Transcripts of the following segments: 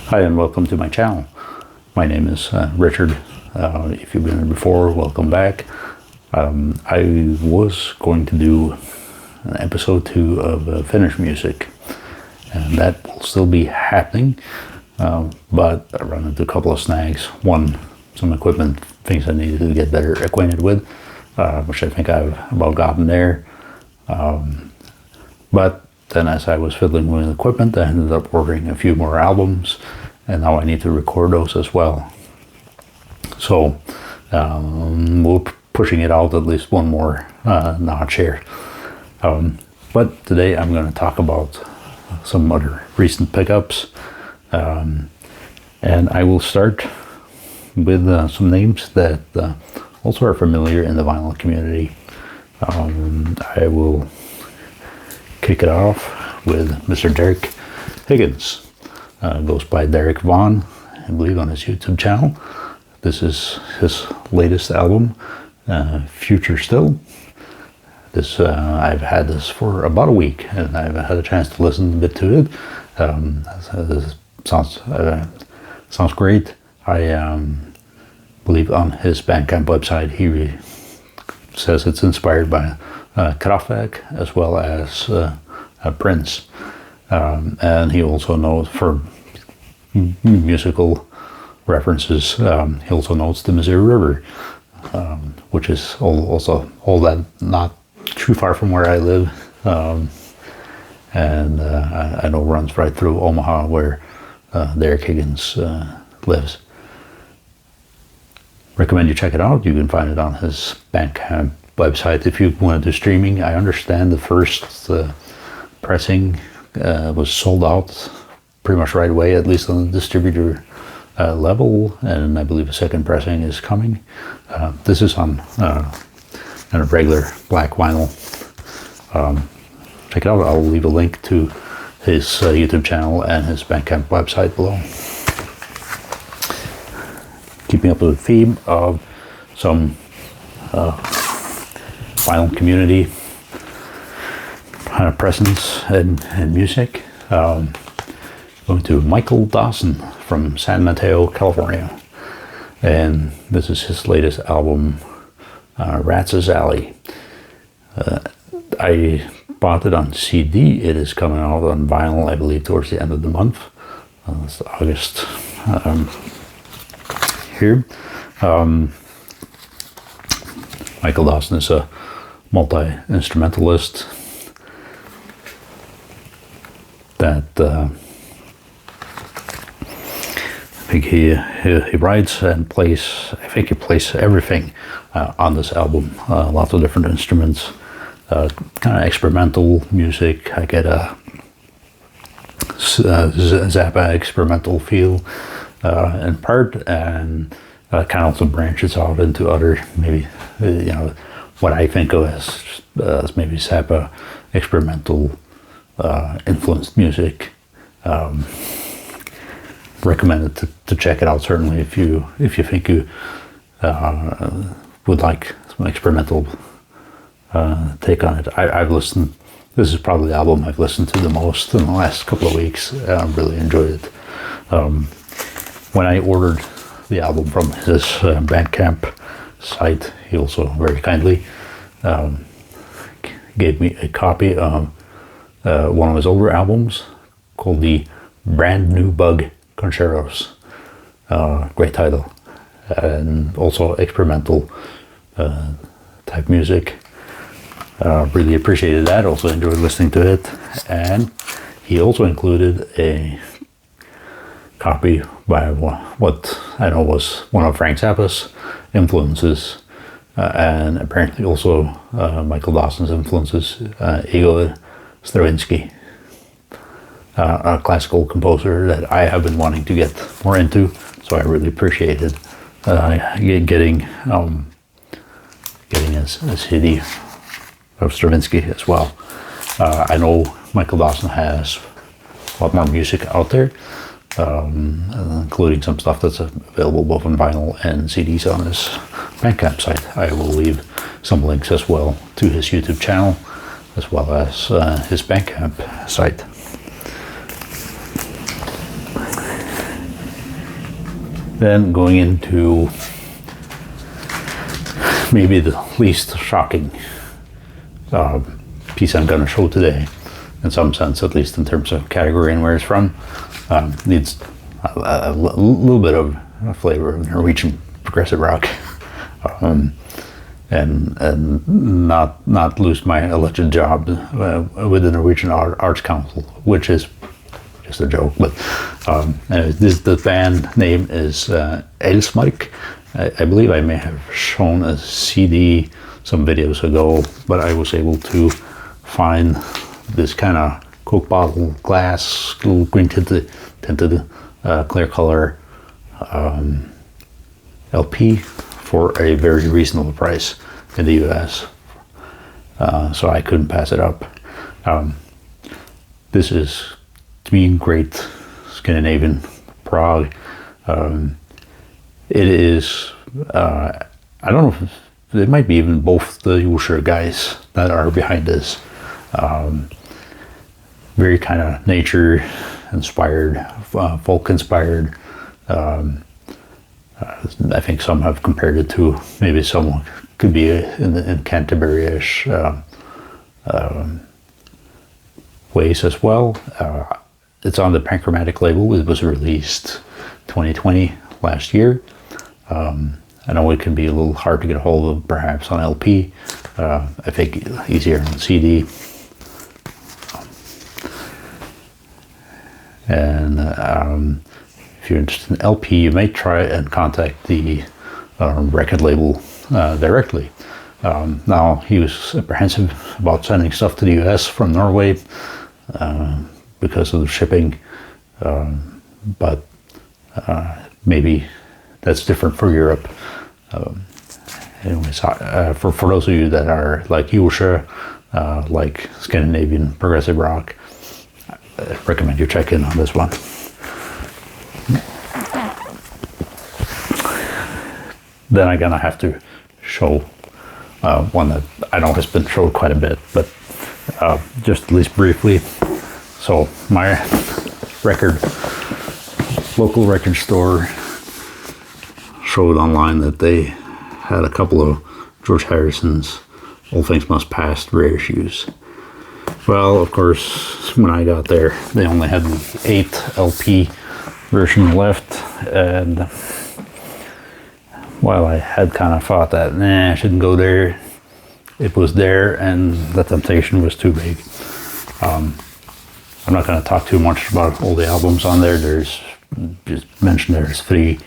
Hi and welcome to my channel. My name is Richard. If you've been here before, welcome back. I was going to do an episode 2 of Finnish music, and that will still be happening, but I run into a couple of snags. One, some equipment things I needed to get better acquainted with, which I think I've about gotten there. But then as I was fiddling with equipment, I ended up ordering a few more albums, and now I need to record those as well. So we're pushing it out at least one more notch here. But today I'm going to talk about some other recent pickups. And I will start with some names that also are familiar in the vinyl community. I will kick it off with Mr. Derek Higgins. Goes by Derek Vaughn, I believe, on his YouTube channel. This is his latest album, Future Still. This I've had this for about a week, and I've had a chance to listen a bit to it. This sounds great. I believe on his Bandcamp website he says it's inspired by Caravan as well as Prince, and he also knows for musical references. He also notes the Missouri River, which is also all that not too far from where I live, and I know runs right through Omaha where Derek Higgins lives. Recommend you check it out. You can find it on his Bandcamp website. If you want to do streaming, I understand the first pressing was sold out pretty much right away, at least on the distributor level, and I believe a second pressing is coming. This is on a regular black vinyl. Check it out. I'll leave a link to his YouTube channel and his Bandcamp website below. Keeping up with the theme of some vinyl community presence and music. Going to Michael Dawson from San Mateo, California, and this is his latest album, Rats' Alley. I bought it on CD. It is coming out on vinyl, I believe, towards the end of the month. It's August here. Michael Dawson is a multi-instrumentalist that I think he writes and plays. I think he plays everything on this album. Lots of different instruments, kind of experimental music. I get a Zappa experimental feel in part, and kind of also branches out into other, maybe what I think of as maybe Zappa experimental influenced music. Recommend it to check it out, certainly, if you think you would like some experimental take on it. I've listened. This is probably the album I've listened to the most in the last couple of weeks. I really enjoyed it. When I ordered the album from his Bandcamp site, he also very kindly gave me a copy of one of his older albums called the Brand New Bug Concertos. Great title, and also experimental type music. Really appreciated that. Also enjoyed listening to it, and he also included a copy by what I know was one of Frank Zappa's influences, and apparently also Michael Dawson's influences, Igor Stravinsky, a classical composer that I have been wanting to get more into, so I really appreciated getting a CD of Stravinsky as well. I know Michael Dawson has a lot more music out there, including some stuff that's available both on vinyl and CDs on his Bandcamp site. I will leave some links as well to his YouTube channel as well as his Bandcamp site. Then going into maybe the least shocking piece I'm going to show today, in some sense, at least in terms of category and where it's from, needs a little bit of a flavor of Norwegian progressive rock, and not lose my alleged job with the Norwegian Arts Council, which is just a joke. But the band name is Elds Mark. I believe I may have shown a CD some videos ago, but I was able to find this kind of Coke bottle glass, little green tinted clear color LP for a very reasonable price in the US. So I couldn't pass it up. This is, to me, great Scandinavian prog. It is, I don't know if it might be even both the Yuri guys that are behind this. Very kind of nature inspired, folk inspired. I think some have compared it to maybe someone could be in Canterbury-ish ways as well. It's on the Panchromatic label. It was released 2020, last year. I know it can be a little hard to get a hold of, perhaps on LP. I think easier on CD. And if you're interested in LP, you may try and contact the record label directly. Now, he was apprehensive about sending stuff to the US from Norway because of the shipping, but maybe that's different for Europe. Anyways, for those of you that are like Yuri, like Scandinavian progressive rock, I recommend you check in on this one. Then I'm gonna have to show one that I know has been showed quite a bit, but just at least briefly. So my local record store showed online that they had a couple of George Harrison's All Things Must Pass reissues. Well, of course, when I got there, they only had the 8 LP version left, and while I had kind of thought that, I shouldn't go there, it was there, and the temptation was too big. I'm not going to talk too much about all the albums on there. There's just mentioned there's three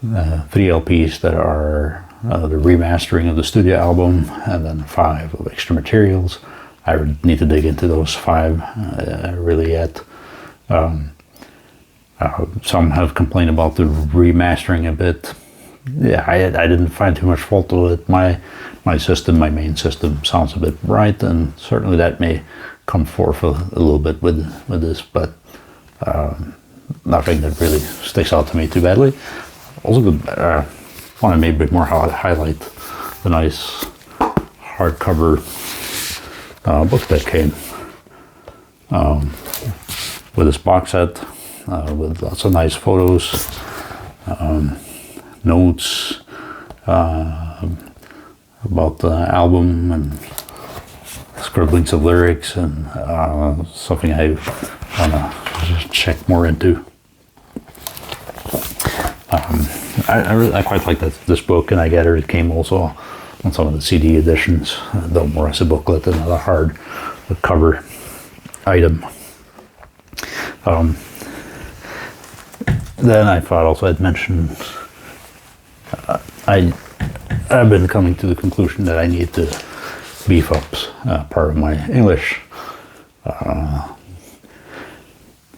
LPs that are the remastering of the studio album, and then 5 of extra materials. I would need to dig into those 5 really yet. Some have complained about the remastering a bit. Yeah, I didn't find too much fault with it. My main system sounds a bit right, and certainly that may come forth a little bit with this, but nothing that really sticks out to me too badly. Also, want to maybe more highlight the nice hardcover book that came with this box set with lots of nice photos, notes about the album, and scribblings of lyrics, and something I want to check more into. I quite like this book, and I gather it came also on some of the CD editions, though more as a booklet than a hard cover item. Then I thought also I'd mention I've been coming to the conclusion that I need to beef up part of my English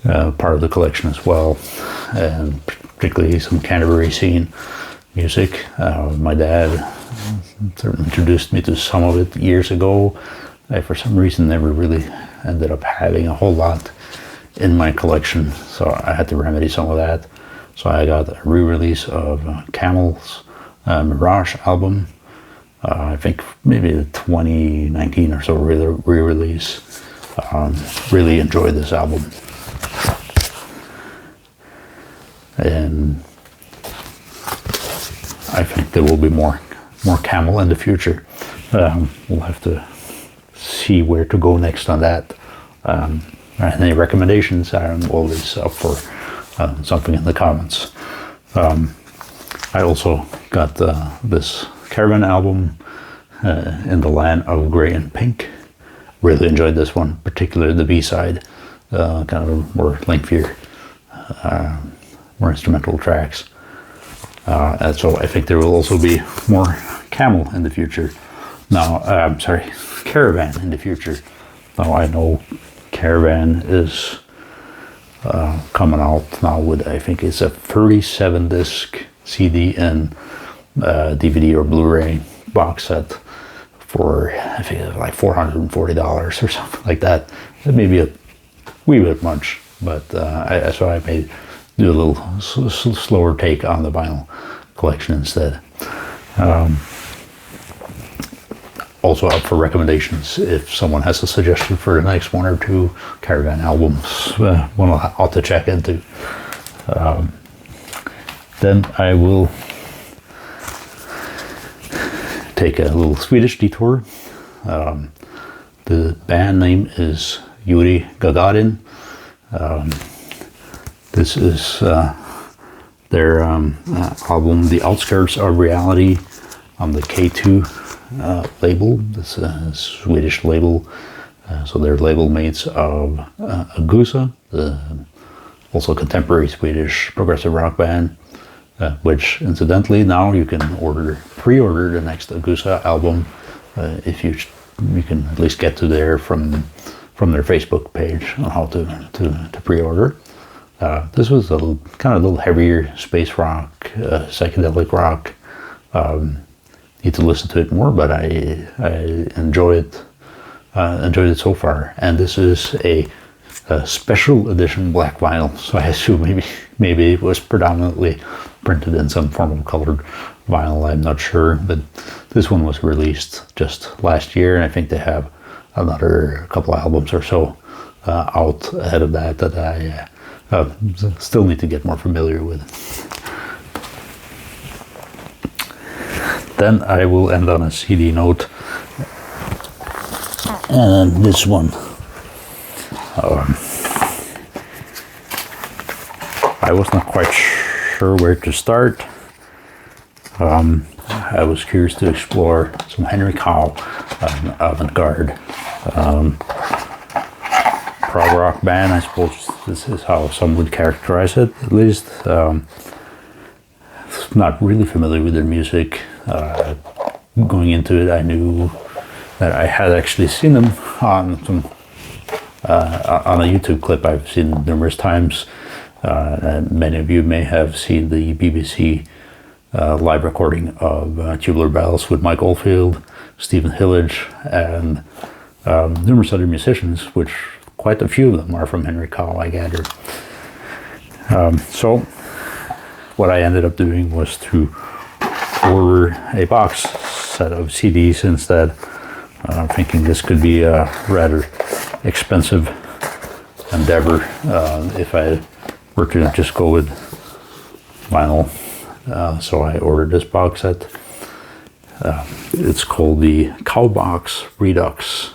part of the collection as well, and particularly some Canterbury scene music. My dad introduced me to some of it years ago. I, for some reason, never really ended up having a whole lot in my collection, so I had to remedy some of that. So I got a re-release of Camels Mirage album. I think maybe the 2019 or so re-release. Really enjoyed this album. And I think there will be more Camel in the future. We'll have to see where to go next on that. Any recommendations? I'm always up for something in the comments. I also got this Caravan album, In the Land of Grey and Pink. Really enjoyed this one, particularly the B-side, kind of more lengthier, more instrumental tracks. And so I think there will also be more Camel in the future. Now, I'm sorry, Caravan in the future. Now I know Caravan is coming out now with, I think it's a 37 disc CD and DVD or Blu-ray box set for, I think it's like $440 or something like that. It may be a wee bit much, but so I may do a little slower take on the vinyl collection instead. Also up for recommendations if someone has a suggestion for the next 1 or 2 Caravan albums, one I ought to check into. Then I will take a little Swedish detour. The band name is Yuri Gagarin. This is their album, The Outskirts of Reality, on the K2 label. This is a Swedish label. So they're label mates of Agusa, also contemporary Swedish progressive rock band, which incidentally now you can pre-order the next Agusa album if you can at least get to there from their Facebook page on how to pre-order. This was a little heavier space rock, psychedelic rock. Need to listen to it more, but I enjoy it. Enjoyed it so far. And this is a special edition black vinyl, so I assume maybe it was predominantly printed in some form of colored vinyl. I'm not sure, but this one was released just last year, and I think they have another couple albums or so out ahead of that I still need to get more familiar with. Then I will end on a CD note, and this one, I was not quite sure where to start. I was curious to explore some Henry Cow, avant-garde prog rock band. I suppose this is how some would characterize it, at least. Not really familiar with their music. Going into it, I knew that I had actually seen them on a YouTube clip I've seen numerous times. And many of you may have seen the BBC live recording of Tubular Bells with Mike Oldfield, Stephen Hillage, and numerous other musicians, which quite a few of them are from Henry Cow, I gather. So what I ended up doing was to order a box set of CDs instead. I'm thinking this could be a rather expensive endeavor if I were to just go with vinyl. So I ordered this box set. It's called the Cowbox Redux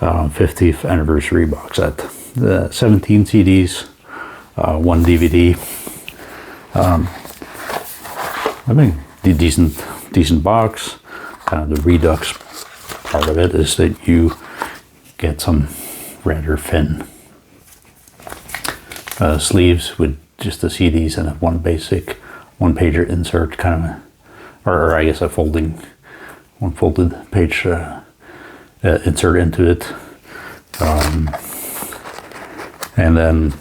50th anniversary box set. 17 CDs, 1 DVD. I mean, the decent box. The Redux part of it is that you get some rather thin sleeves with just the CDs and one basic one-pager insert, kind of, or I guess one folded page insert into it, and then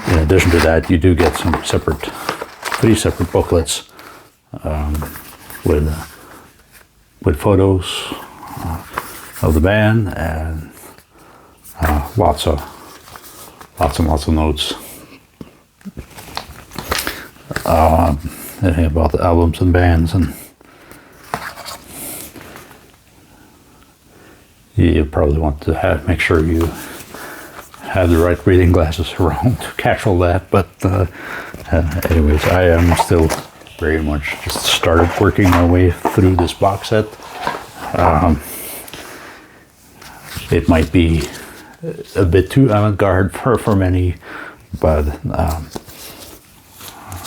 in addition to that, you do get some three separate booklets with photos of the band and lots of notes. Anything about the albums and bands, and you probably want to make sure you have the right reading glasses around to catch all that. But anyways, I am still very much just started working my way through this box set. It might be a bit too avant-garde for many, but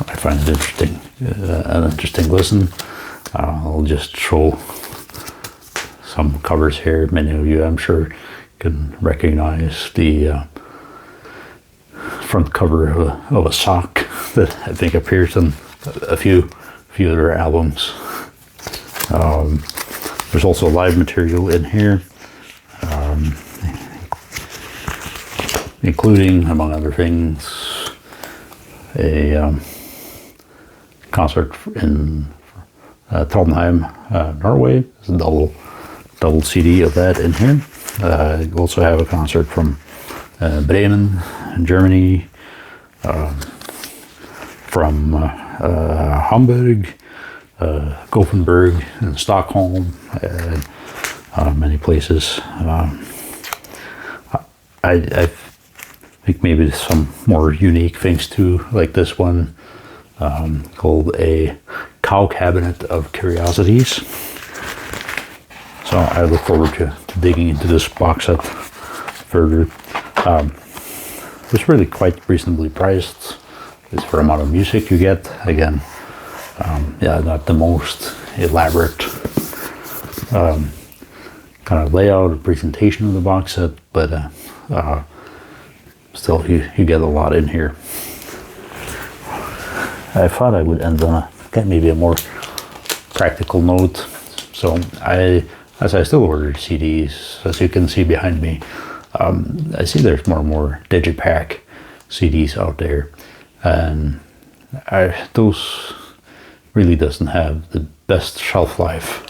I find it interesting, an interesting listen. I'll just show some covers here. Many of you, I'm sure, can recognize the front cover of a sock that I think appears in a few other albums. There's also live material in here, including, among other things, a concert in Trondheim, Norway. There's a double CD of that in here. You also have a concert from Bremen in Germany, from Hamburg, Gothenburg, and Stockholm, many places. I think maybe some more unique things too, like this one, called A Cow Cabinet of Curiosities. So I look forward to digging into this box set further. It's really quite reasonably priced. It's for the amount of music you get. Again, yeah, not the most elaborate kind of layout or presentation of the box set, but still you get a lot in here. I thought I would end on maybe a more practical note. So as I still order CDs, as you can see behind me, I see there's more and more digipack CDs out there, and those really doesn't have the best shelf life.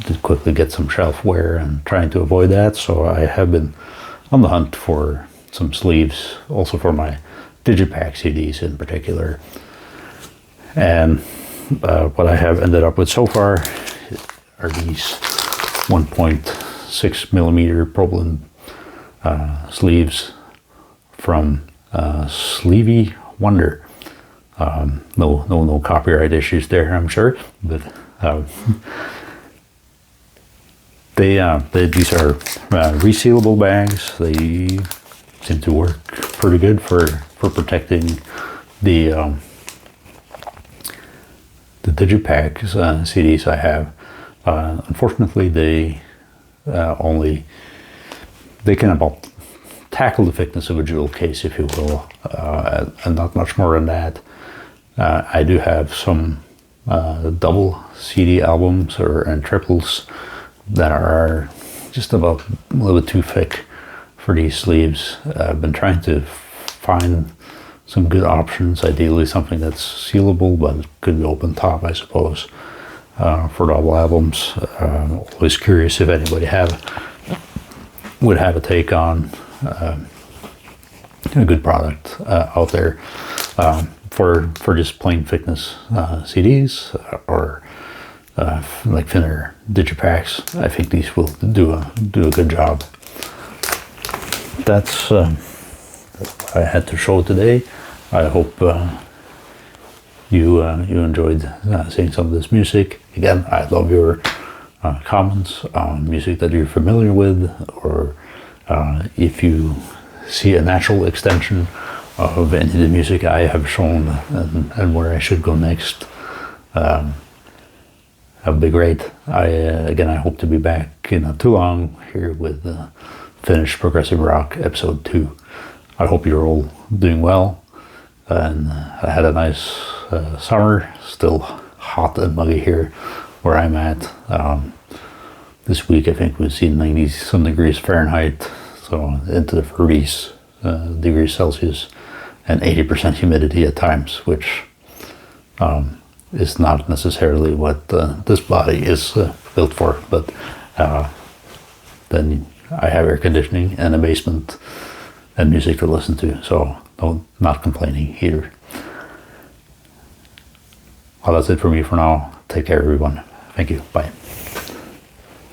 Did quickly get some shelf wear and trying to avoid that, so I have been on the hunt for some sleeves, also for my digipack CDs in particular. And what I have ended up with so far are these 1.6 millimeter Problem sleeves from Sleevie Wonder. No copyright issues there, I'm sure, but these are resealable bags. They seem to work pretty good for protecting the digipack CDs I have. Unfortunately, they can about tackle the thickness of a jewel case, if you will, and not much more than that. I do have some double CD albums and triples that are just about a little bit too thick for these sleeves. I've been trying to find some good options, ideally something that's sealable, but could be open top, I suppose, for double albums. Always curious if anybody would have a take on a good product out there for just plain thickness CDs or like thinner digipacks. I think these will do a good job. That's what I had to show today. I hope you enjoyed seeing some of this music. Again, I love your comments on music that you're familiar with, or if you see a natural extension of any of the music I have shown and where I should go next. That would be great. I hope to be back in not too long here with Finnish Progressive Rock episode 2. I hope you're all doing well, and I had a nice summer. Still hot and muggy here where I'm at. This week I think we've seen 90-some degrees Fahrenheit, so into the 30s degrees Celsius, and 80% humidity at times, which is not necessarily what this body is built for. But then I have air conditioning and a basement and music to listen to, so not complaining here. Well, that's it for me for now. Take care, everyone. Thank you. Bye.